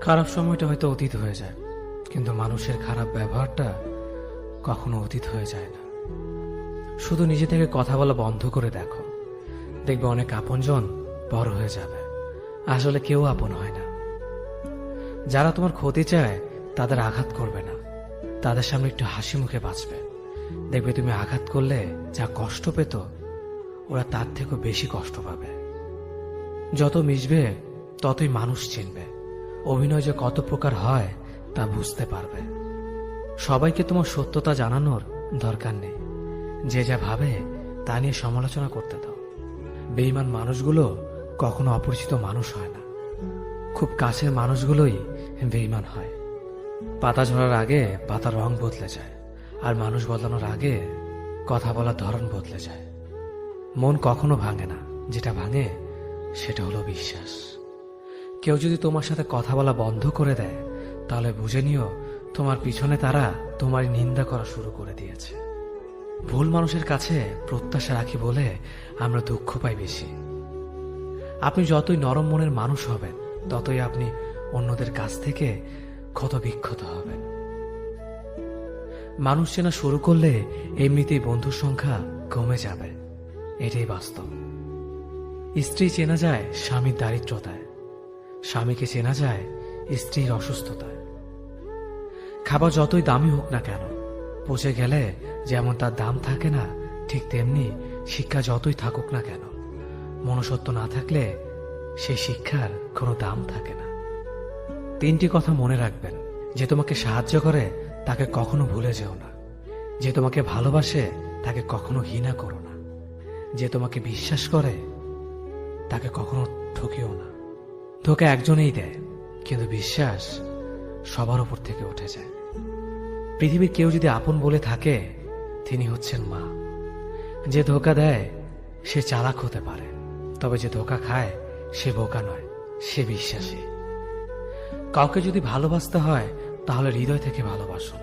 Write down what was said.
খারাপ সময়টা হয়তো অতীত হয়ে যায়, কিন্তু মানুষের খারাপ ব্যবহারটা কখনো অতীত হয়ে যায় না। শুধু নিজে থেকে কথা বলা বন্ধ করে দেখো, দেখবে অনেক আপনজন বড় হয়ে যাবে। আসলে কেউ আপন হয় না। যারা তোমার ক্ষতি চায় তাদের আঘাত করবে না, তাদের সামনে একটু হাসি মুখে বাঁচবে। দেখবে তুমি আঘাত করলে যা কষ্ট পেত, ওরা তার থেকেও বেশি কষ্ট পাবে। যত মিশবে ততই মানুষ চিনবে। অভিনয় যে কত প্রকার হয় তা বুঝতে পারবে। সবাইকে তোমার সত্যতা জানানোর দরকার নেই। যে যা ভাবে তা নিয়ে সমালোচনা করতে দাও। বেঈমান মানুষগুলো কখনো অপরিচিত মানুষ হয় না, খুব কাছের মানুষগুলোই বেঈমান হয়। পাতা ঝরার আগে পাতার রং বদলে যায়, আর মানুষ বদলানোর আগে কথা বলার ধরন বদলে যায়। মন কখনো ভাঙে না, যেটা ভাঙে সেটা হলো বিশ্বাস। কেউ যদি তোমার সাথে কথা বলা বন্ধ করে দেয়, তাহলে বুঝে নিও তোমার পিছনে তারা তোমার নিন্দা করা শুরু করে দিয়েছে। ভুল মানুষের কাছে প্রত্যাশা রাখি বলে আমরা দুঃখ পাই বেশি। আপনি যতই নরম মনের মানুষ হবেন, ততই আপনি অন্যদের কাছ থেকে ক্ষত বিক্ষত হবেন। মানুষ চেনা শুরু করলে এমনিতেই বন্ধুর সংখ্যা কমে যাবে, এটাই বাস্তব। স্ত্রী চেনা যায় স্বামীর দারিদ্রতায়, স্বামীকে চেনা যায় স্ত্রীর অসুস্থতায়। খাবার যতই দামি হোক না কেন, পচে গেলে যেমন তার দাম থাকে না, ঠিক তেমনি শিক্ষা যতই থাকুক না কেন, মনুষ্যত্ব না থাকলে সেই শিক্ষার কোনো দাম থাকে না। তিনটি কথা মনে রাখবেন: যে তোমাকে সাহায্য করে তাকে কখনো ভুলে যেও না, যে তোমাকে ভালোবাসে তাকে কখনো ঘৃণা করো না, যে তোমাকে বিশ্বাস করে তাকে কখনো ঠকিও না। ধোঁকা একজনেই দেয়, কিন্তু বিশ্বাস সবার উপর থেকে উঠে যায়। পৃথিবীর কেউ যদি আপন বলে থাকে, তিনি হচ্ছেন মা। যে ধোঁকা দেয় সে চালাক হতে পারে, তবে যে ধোঁকা খায় সে বোকা নয়, সে বিশ্বাসী। কাউকে যদি ভালোবাসতে হয় তাহলে হৃদয় থেকে ভালোবাসুন।